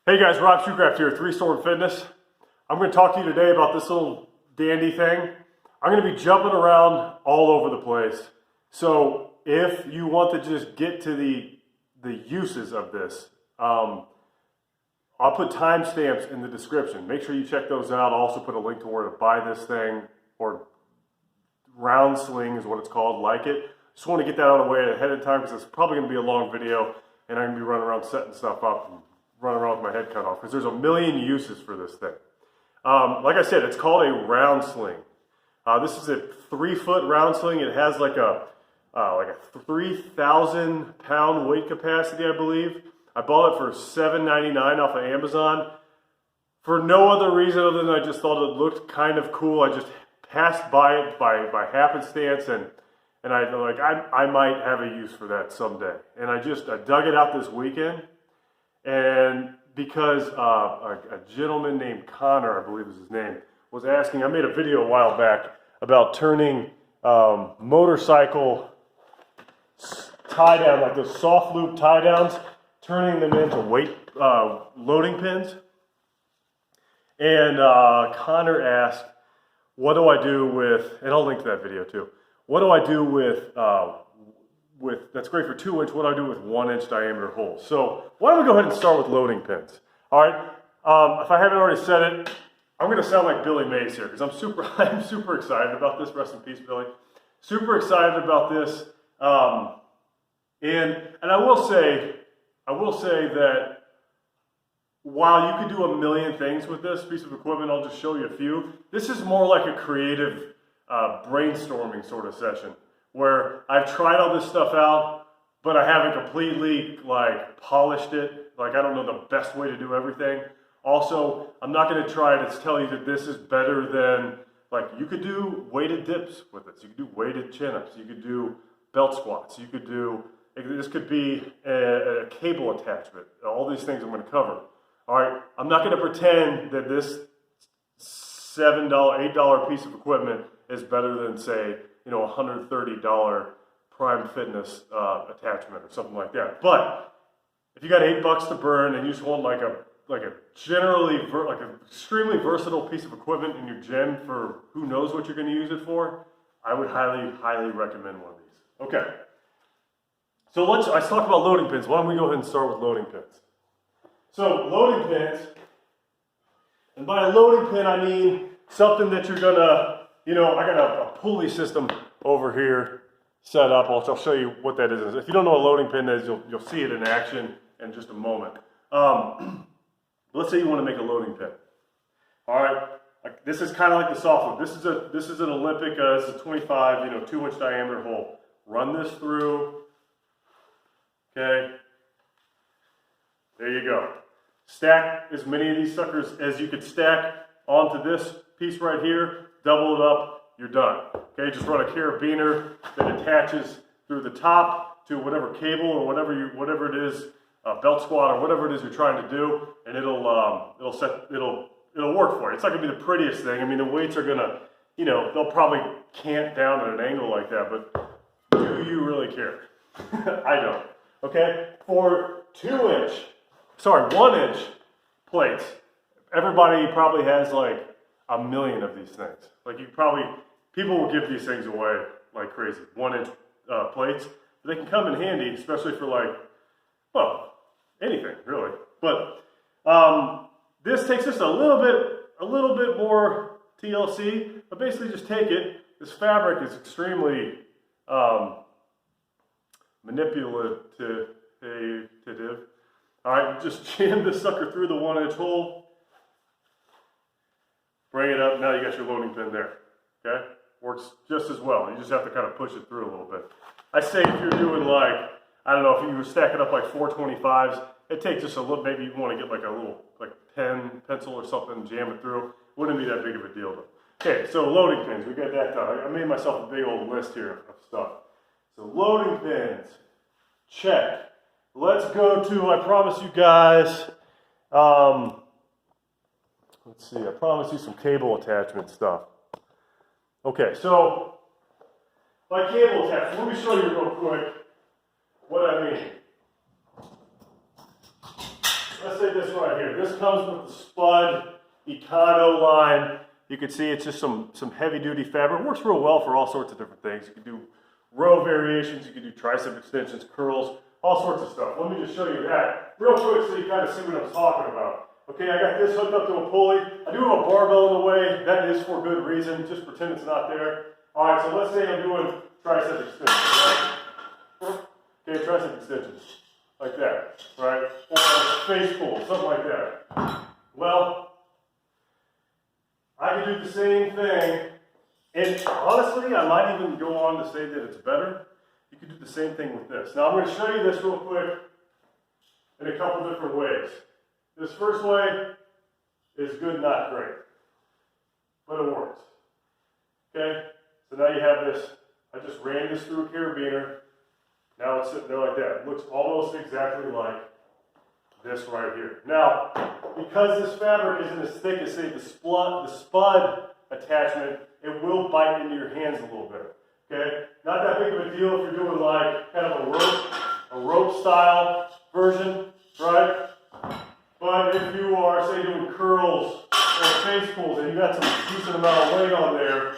Hey guys, Rob Shoecraft here, 3 Storm Fitness. I'm going to talk to you today about this little dandy thing. I'm going to be jumping around all over the place. So if you want to just get to the uses of this, I'll put timestamps in the description. Make sure you check those out. I'll also put a link to where to buy this thing, or round sling is what it's called, like it. Just want to get that out of the way ahead of time because it's probably going to be a long video and I'm going to be running around setting stuff up and running around with my head cut off because there's a million uses for this thing. Like I said, it's called a round sling. This is a 3-foot round sling. It has like a 3,000 pound weight capacity, I believe. I bought it for $7.99 off of Amazon for no other reason other than I just thought it looked kind of cool. I just passed by it by happenstance and I might have a use for that someday. And I dug it out this weekend. And because a gentleman named Connor, I believe is his name, was asking, I made a video a while back about turning motorcycle tie down, like those soft loop tie downs, turning them into weight loading pins. And Connor asked, what do I do with, and I'll link to that video too, what do I do with that's great for 2-inch, what do I do with 1-inch diameter holes? So why don't we go ahead and start with loading pins? All right, if I haven't already said it, I'm gonna sound like Billy Mays here because I'm super excited about this. Rest in peace, Billy. Super excited about this. And I will say that while you could do a million things with this piece of equipment, I'll just show you a few. This is more like a creative brainstorming sort of session where I've tried all this stuff out, but I haven't completely polished it. I don't know the best way to do everything. Also, I'm not going to try to tell you that this is better than, you could do weighted dips with this. You could do weighted chin-ups. You could do belt squats. You could do, this could be a cable attachment. All these things I'm going to cover. All right, I'm not going to pretend that this $7, $8 piece of equipment is better than, say, a $130 Prime Fitness attachment or something like that. But if you got $8 to burn and you just want like a extremely versatile piece of equipment in your gym for who knows what you're going to use it for, I would highly recommend one of these. Okay. So let's talk about loading pins. Why don't we go ahead and start with loading pins? So loading pins, and by a loading pin I mean something that you're gonna, I got a pulley system over here set up. I'll show you what that is. If you don't know what a loading pin is, you'll see it in action in just a moment. Let's say you want to make a loading pin. All right, this is kind of like the soft loop. This is an Olympic. This is a 25, 2-inch diameter hole. Run this through. Okay. There you go. Stack as many of these suckers as you could stack onto this piece right here. Double it up, you're done. Okay, just run a carabiner that attaches through the top to whatever cable or whatever it is, belt squat or whatever it is you're trying to do, and it'll work for you. It's not gonna be the prettiest thing. I mean, the weights are gonna, they'll probably cant down at an angle like that, but do you really care? I don't. Okay, for 1-inch plates, everybody probably has like a million of these things. People will give these things away like crazy. 1-inch plates. They can come in handy, especially for anything really. But this takes just a little bit more TLC, but basically just take it. This fabric is extremely manipulative. All right, just jam this sucker through the 1-inch hole. Bring it up, now you got your loading pin there, okay? Works just as well. You just have to kind of push it through a little bit. I say if you're doing I don't know, if you were stacking up 425s, it takes just a little, maybe you want to get a little pen, pencil or something, jam it through. Wouldn't be that big of a deal though. Okay, so loading pins, we got that done. I made myself a big old list here of stuff. So loading pins, check. Let's go to, I promise you guys, let's see, I promise you some cable attachment stuff. Okay, so by cable attachment, let me show you real quick what I mean. let's say this right here. This comes with the Spud Econo line. You can see it's just some heavy duty fabric. It works real well for all sorts of different things. You can do row variations, you can do tricep extensions, curls, all sorts of stuff. Let me just show you that real quick so you kind of see what I'm talking about. Okay, I got this hooked up to a pulley. I do have a barbell in the way. That is for good reason. Just pretend it's not there. All right, so let's say I'm doing tricep extensions, right? Okay, tricep extensions, like that, right? Or face pull, something like that. Well, I can do the same thing, and honestly, I might even go on to say that it's better. You can do the same thing with this. Now, I'm going to show you this real quick in a couple different ways. This first way is good, not great, but it works. Okay, so now you have this. I just ran this through a carabiner. Now it's sitting there like that. It looks almost exactly like this right here. Now, because this fabric isn't as thick as, say, the spud attachment, it will bite into your hands a little bit. Okay? Not that big of a deal if you're doing like kind of a rope style version, right? But if you are, say, doing curls or face pulls and you got some decent amount of weight on there,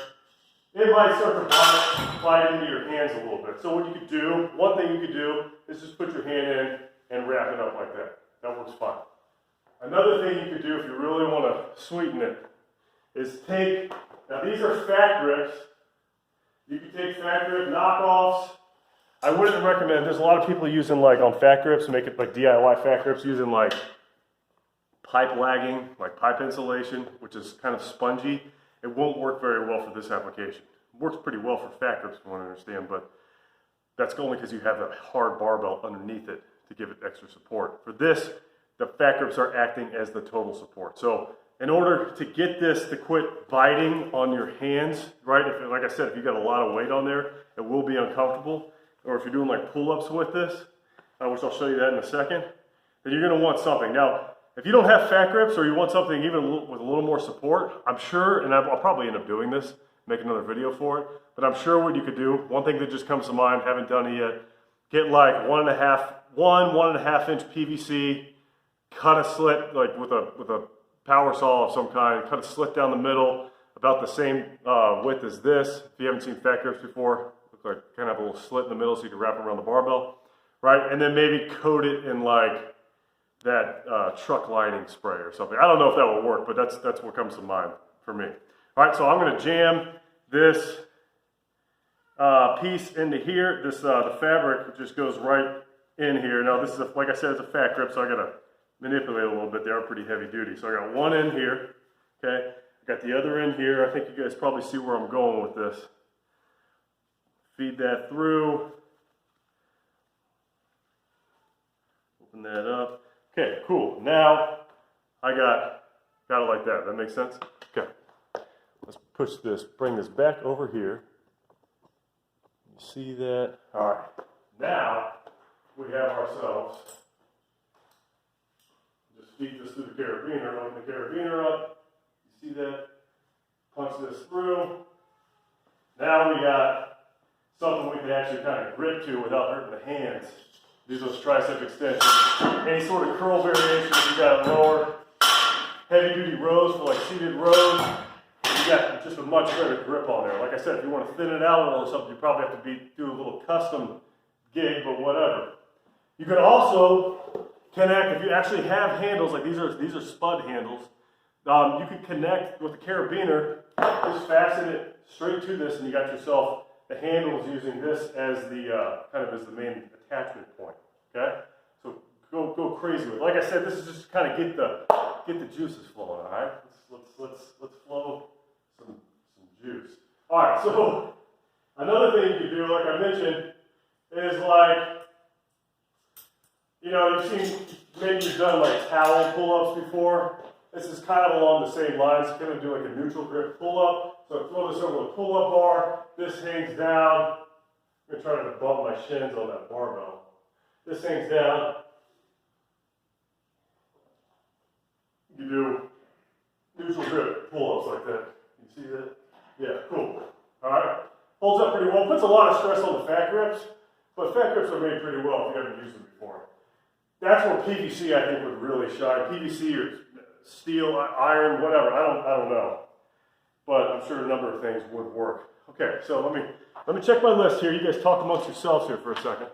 it might start to bite into your hands a little bit. So what you could do, one thing you could do is just put your hand in and wrap it up like that. That works fine. Another thing you could do if you really want to sweeten it is take, now these are Fat Gripz. You can take Fat Grip knockoffs. I wouldn't recommend, there's a lot of people using like on Fat Gripz, make it like DIY Fat Gripz, using like pipe lagging, like pipe insulation, which is kind of spongy. It won't work very well for this application. It works pretty well for Fat Gripz, if you want to understand, but that's only because you have that hard barbell underneath it to give it extra support. For this, the Fat Gripz are acting as the total support. So in order to get this to quit biting on your hands, right, like I said, if you got a lot of weight on there, it will be uncomfortable. Or if you're doing like pull-ups with this, which I'll show you that in a second, then you're going to want something. Now, if you don't have Fat Gripz or you want something even with a little more support, I'm sure, and I'll probably end up doing this, make another video for it, but I'm sure what you could do, one thing that just comes to mind, haven't done it yet, get like 1.5 inch PVC, cut a slit like with a power saw of some kind, cut a slit down the middle, about the same width as this. If you haven't seen Fat Gripz before, looks like kind of a little slit in the middle so you can wrap it around the barbell, right? And then maybe coat it in like that truck lining spray or something. I don't know if that will work, but that's what comes to mind for me. All right, so I'm going to jam this piece into here. This the fabric just goes right in here. Now this is, like I said, it's a Fat Gripz, so I got to manipulate a little bit. They are pretty heavy duty. So I got one in here. Okay, I got the other in here. I think you guys probably see where I'm going with this. Feed that through. Open that up. Okay, cool. Now I got it like that. That makes sense? Okay. Let's push this, bring this back over here. You see that? All right. Now we have ourselves, just feed this through the carabiner, open the carabiner up. You see that? Punch this through. Now we got something we can actually kind of grip to without hurting the hands. These are those tricep extensions. Any sort of curl variation, if you got lower, heavy duty rows for like seated rows, you got just a much better grip on there. Like I said, if you want to thin it out a little or something, you probably have to do a little custom gig, but whatever. You can also connect, if you actually have handles, like these are spud handles, you can connect with the carabiner, just fasten it straight to this, and you got yourself the handles using this as the kind of as the main attachment point. Okay, so go crazy with it. Like I said, this is just to kind of get the juices flowing. All right, let's flow some juice. All right, so another thing you can do, like I mentioned, is like, you know, you've seen, maybe you've done like towel pull-ups before. This is kind of along the same lines. It's going to do like a neutral grip pull-up. So I throw this over the pull-up bar. This hangs down. I'm going to try to bump my shins on that barbell. This hangs down. You do neutral grip pull-ups like that. You see that? Yeah, cool. All right. Holds up pretty well. Puts a lot of stress on the Fat Gripz, but Fat Gripz are made pretty well if you haven't used them before. that's where PVC I think would really shine. PVC or steel, iron, whatever. I don't know, but I'm sure a number of things would work. Okay, so let me check my list here. You guys talk amongst yourselves here for a second.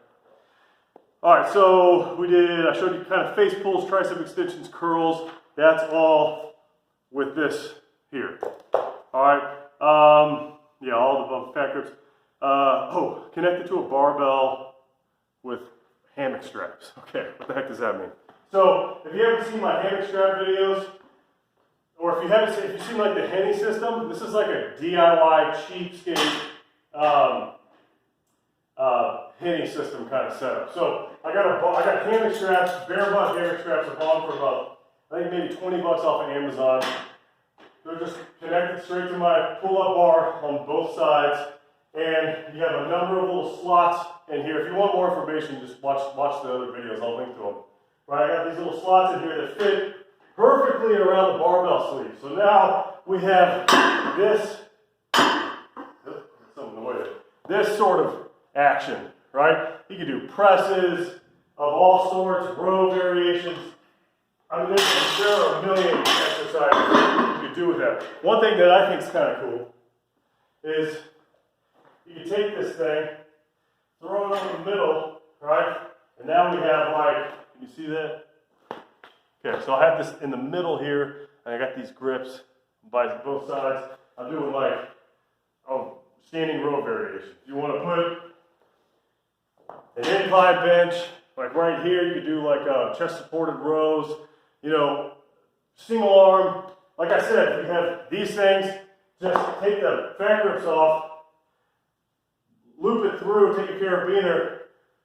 All right, so I showed you kind of face pulls, tricep extensions, curls. That's all with this here. All right, yeah, all the above, Fat Gripz. Connected to a barbell with hammock straps. Okay, what the heck does that mean? So, if you haven't seen my hammock strap videos, or if you've seen like the Henney system, this is like a DIY cheapskate Henney system kind of setup. So I got hammock straps, bare butt hammock straps. I bought them for about, I think maybe 20 bucks off of Amazon. They're just connected straight to my pull-up bar on both sides, and you have a number of little slots in here. If you want more information, just watch the other videos. I'll link to them. Right, I got these little slots in here that fit perfectly around the barbell sleeve. So now we have this sort of action, right? You can do presses of all sorts, row variations. I mean, there are a million exercises you can do with that. One thing that I think is kind of cool is you can take this thing, throw it over the middle, right? And now we have like, can you see that? Okay, so I have this in the middle here, and I got these grips by both sides. I'm doing like standing row variation. If you want to put an incline bench, like right here, you could do like chest supported rows, you know, single arm. Like I said, if you have these things, just take the Fat Gripz off, loop it through, taking care of being there,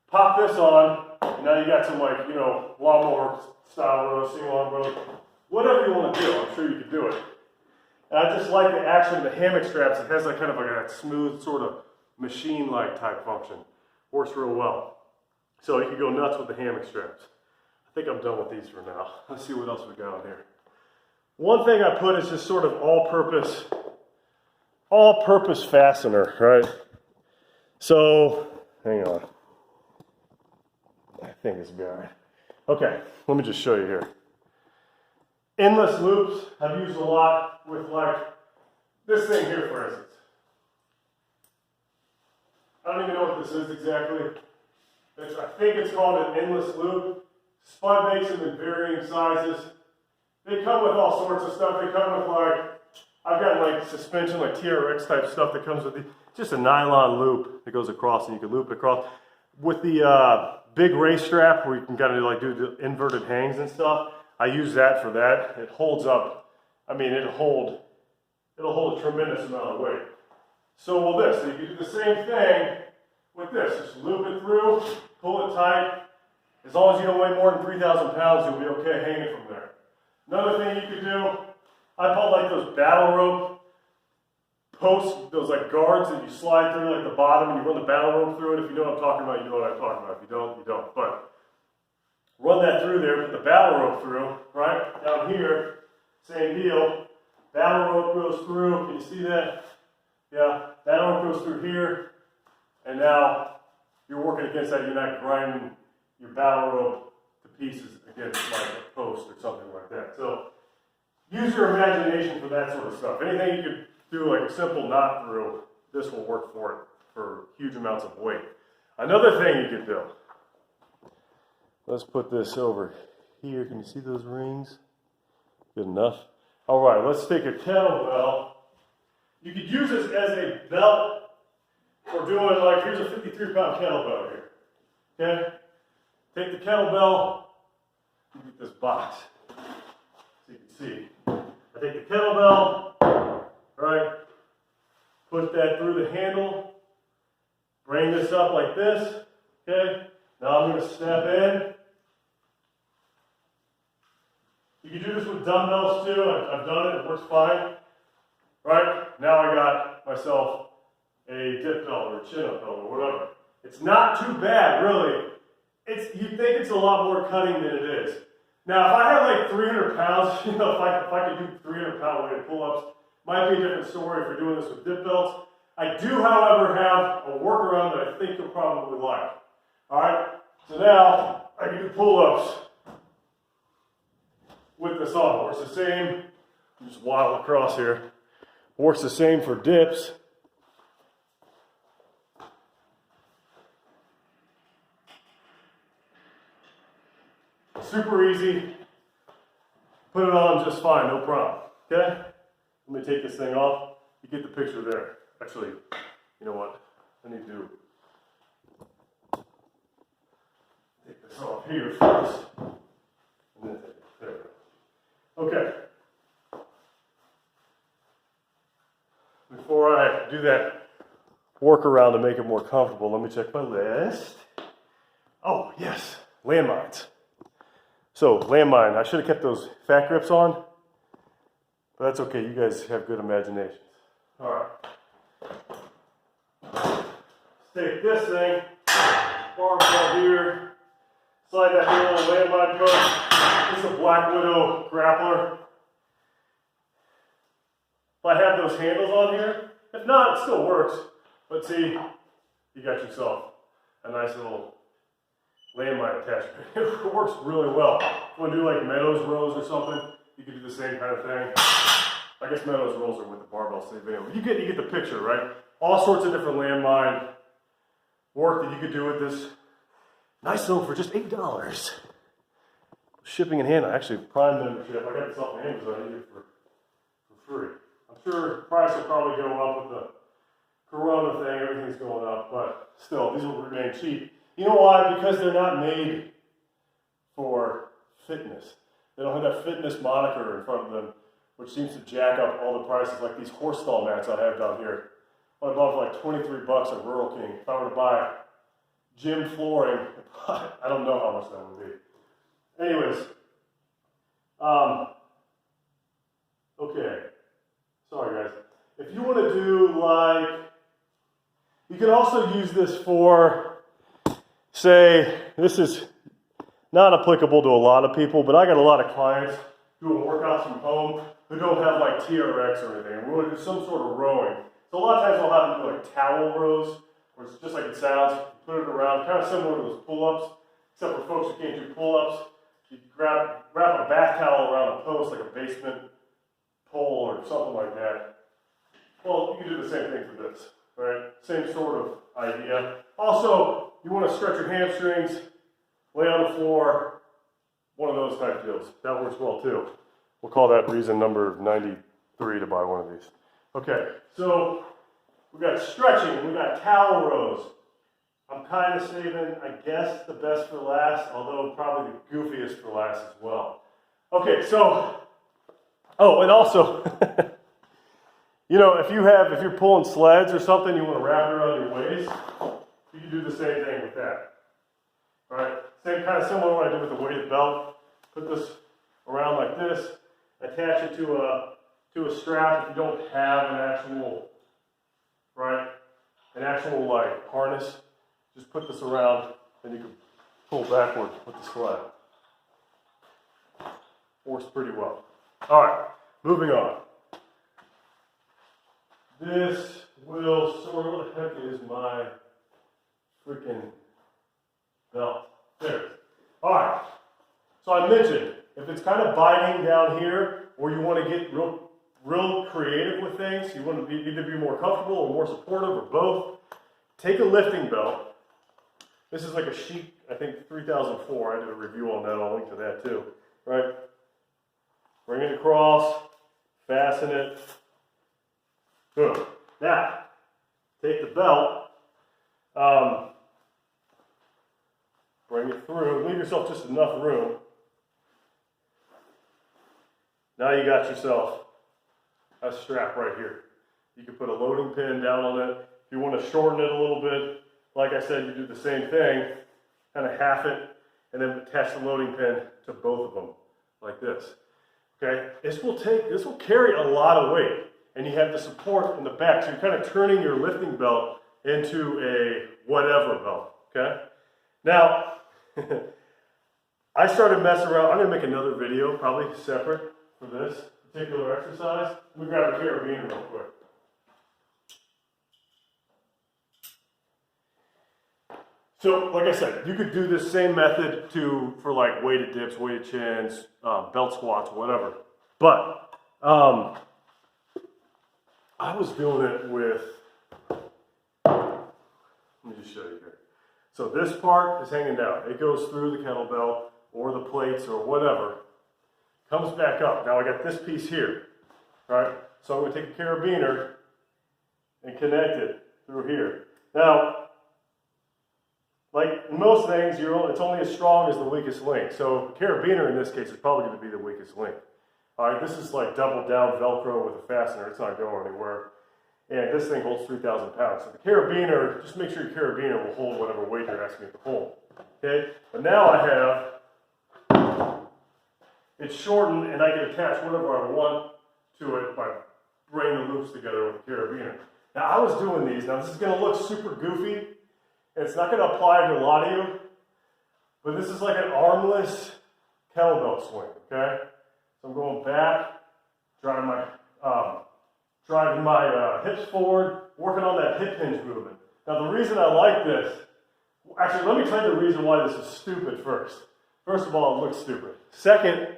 pop this on, and now you got some like, you know, lawnmower style rows, single arm rows, whatever you want to do, I'm sure you can do it. And I just like the action of the hammock straps. It has like kind of like a smooth sort of machine-like type function. Works real well. So you can go nuts with the hammock straps. I think I'm done with these for now. Let's see what else we got on here. One thing I put is just sort of all-purpose fastener, right? So, hang on. I think this will be all right. Okay, let me just show you here. Endless loops I've used a lot with like this thing here, for instance. I don't even know what this is exactly. I think it's called an endless loop. Spud makes them in varying sizes. They come with all sorts of stuff. They come with like, I've got like suspension, like TRX type stuff that comes with the, just a nylon loop that goes across, and you can loop it across. With the big race strap where you can kind of like do the inverted hangs and stuff, I use that for that. It holds up. I mean, it'll hold a tremendous amount of weight. So will this. So you can do the same thing with this. Just loop it through, pull it tight. As long as you don't weigh more than 3,000 pounds, you'll be okay hanging from there. Another thing you could do, I bought like those battle rope posts, those like guards that you slide through like the bottom and you run the battle rope through it. If you know what I'm talking about, you know what I'm talking about. If you don't, you don't. But run that through there, put the battle rope through, right? Down here, same deal. Battle rope goes through, can you see that? Yeah, battle rope goes through here, and now you're working against that. You're not grinding your battle rope to pieces against like a post or something like that. So use your imagination for that sort of stuff. Anything you could do like a simple knot through, this will work for it for huge amounts of weight. Another thing you could do, let's put this over here. Can you see those rings? Good enough. All right, let's take a kettlebell. You could use this as a belt for doing like, here's a 53-pound kettlebell here. Okay? Take the kettlebell, get this box so you can see. I take the kettlebell, right? Put that through the handle, bring this up like this, okay? Now I'm going to step in. You can do this with dumbbells too. I've done it, it works fine. Right? Now I got myself a dip belt or a chin-up belt or whatever. It's not too bad, really. You'd think it's a lot more cutting than it is. Now, if I had like 300 pounds, you know, if I could do 300-pound weighted pull-ups, might be a different story if you're doing this with dip belts. I do, however, have a workaround that I think you'll probably like. All right? So now, I can do pull-ups with this on. Works the same. Just waddle across here. Works the same for dips. Super easy. Put it on just fine, no problem. Okay? Let me take this thing off. You get the picture there. Actually, you know what? I need to take this off here first. And then take it. There we go. Okay. Before I do that workaround to make it more comfortable, let me check my list. Oh, yes. Landmines. So, landmine. I should have kept those Fat Gripz on. But that's okay. You guys have good imaginations. All right. Take this thing, barbell here, slide that here little landmine post. This is a Black Widow grappler. If I have those handles on here, if not, it still works. But see, you got yourself a nice little landmine attachment. It works really well. If you want to do like Meadows rows or something, you can do the same kind of thing. I guess Meadows rolls are with the barbell same video. You get the picture, right? All sorts of different landmine work that you could do with this. Nice though for just $8. Shipping and handling. Actually, Prime membership. I got this off of Amazon. I need it for free. I'm sure the price will probably go up with the Corona thing. Everything's going up, but still, these will remain cheap. You know why? Because they're not made for fitness. They don't have that fitness moniker in front of them, which seems to jack up all the prices. Like these horse stall mats I have down here. I bought for like 23 bucks at Rural King. If I were to buy gym flooring, I don't know how much that would be. Anyways, okay. Sorry guys. If you want to do like, you can also use this for, say, this is not applicable to a lot of people, but I got a lot of clients doing workouts from home who don't have like TRX or anything. We want to do some sort of rowing. So a lot of times I'll have them do like towel rows, where it's just like it sounds. You put it around, kind of similar to those pull-ups, except for folks who can't do pull-ups. You wrap a bath towel around a post, like a basement pole or something like that. Well, you can do the same thing for this, right? Same sort of idea. Also, you want to stretch your hamstrings, lay on the floor, one of those type deals. That works well too. We'll call that reason number 93 to buy one of these. Okay, so we got stretching, we got towel rows. I'm kind of saving, I guess, the best for last, although probably the goofiest for last as well. Okay, so, oh, and also, you know, if you're pulling sleds or something, you want to wrap it around your waist, you can do the same thing with that. All right, same kind of similar to what I did with the weighted belt. Put this around like this, attach it to a strap if you don't have an actual like harness. Just put this around and you can pull backward with the sled. Works pretty well. All right, moving on. This will sort of, what the heck is my freaking belt? There it is. All right, so I mentioned, if it's kind of biting down here, or you want to get real creative with things, you want to either be more comfortable or more supportive or both, take a lifting belt. This is like a Chic, I think 3004. I did a review on that. I'll link to that too. Right? Bring it across, fasten it. Boom. Now, take the belt, bring it through, leave yourself just enough room. Now you got yourself a strap right here. You can put a loading pin down on it. If you want to shorten it a little bit, like I said, you do the same thing, kind of half it, and then attach the loading pin to both of them, like this. Okay? This will carry a lot of weight, and you have the support in the back, so you're kind of turning your lifting belt into a whatever belt. Okay? Now, I started messing around. I'm going to make another video, probably separate for this particular exercise. Let me grab a carabiner real quick. So, like I said, you could do this same method for like weighted dips, weighted chins, belt squats, whatever. But I was doing it with, let me just show you here. So this part is hanging down. It goes through the kettlebell or the plates or whatever, comes back up. Now I got this piece here, right? So I'm going to take a carabiner and connect it through here. Now, like most things, it's only as strong as the weakest link. So carabiner in this case is probably going to be the weakest link. All right, this is like double down Velcro with a fastener. It's not going anywhere. And this thing holds 3,000 pounds. So the carabiner, just make sure your carabiner will hold whatever weight you're asking it to hold. Okay, but now I have it shortened and I can attach whatever I want to it by bringing the loops together with the carabiner. Now I was doing these. Now this is going to look super goofy. It's not going to apply to a lot of you, but this is like an armless kettlebell swing, okay? So I'm going back, driving my hips forward, working on that hip hinge movement. Now the reason I like this, actually let me tell you the reason why this is stupid first. First of all, it looks stupid. Second,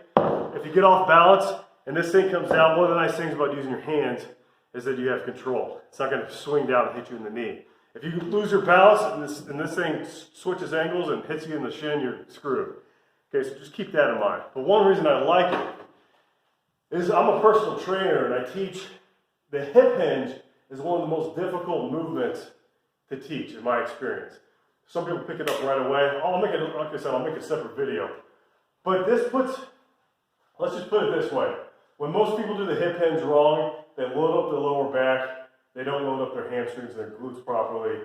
if you get off balance and this thing comes down, one of the nice things about using your hands is that you have control. It's not going to swing down and hit you in the knee. If you lose your balance and this thing switches angles and hits you in the shin, you're screwed. Okay, so just keep that in mind. But one reason I like it is I'm a personal trainer and I teach the hip hinge is one of the most difficult movements to teach in my experience. Some people pick it up right away. Like I said, I'll make a separate video. But let's just put it this way. When most people do the hip hinge wrong, they load up the lower back. They don't load up their hamstrings and their glutes properly,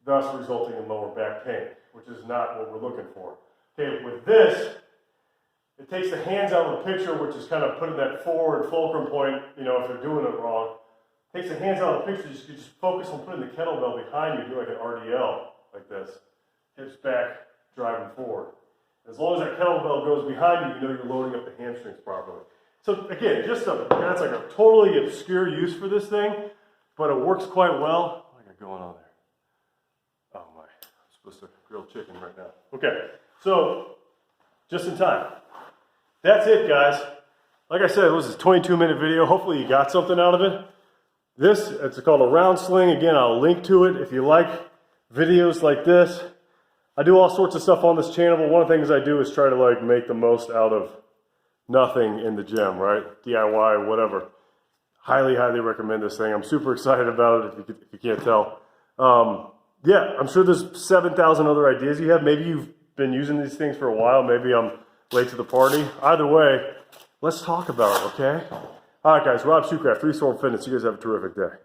thus resulting in lower back pain, which is not what we're looking for. Okay, with this, it takes the hands out of the picture, which is kind of putting that forward fulcrum point, if they're doing it wrong. It takes the hands out of the picture, you just focus on putting the kettlebell behind you, do like an RDL, like this. Hips back, driving forward. As long as that kettlebell goes behind you, you know you're loading up the hamstrings properly. So again, that's like a totally obscure use for this thing, but it works quite well. What do I got going on there? Oh my, I'm supposed to grill chicken right now. Okay, so just in time. That's it, guys. Like I said, it was a 22-minute video. Hopefully you got something out of it. It's called a round sling. Again, I'll link to it if you like videos like this. I do all sorts of stuff on this channel, but one of the things I do is try to make the most out of nothing in the gym, right? DIY, whatever. Highly, highly recommend this thing. I'm super excited about it if you can't tell. Yeah, I'm sure there's 7,000 other ideas you have. Maybe you've been using these things for a while. Maybe I'm late to the party. Either way, let's talk about it, okay? All right, guys, Rob Shoecraft, 3 Sword Fitness. You guys have a terrific day.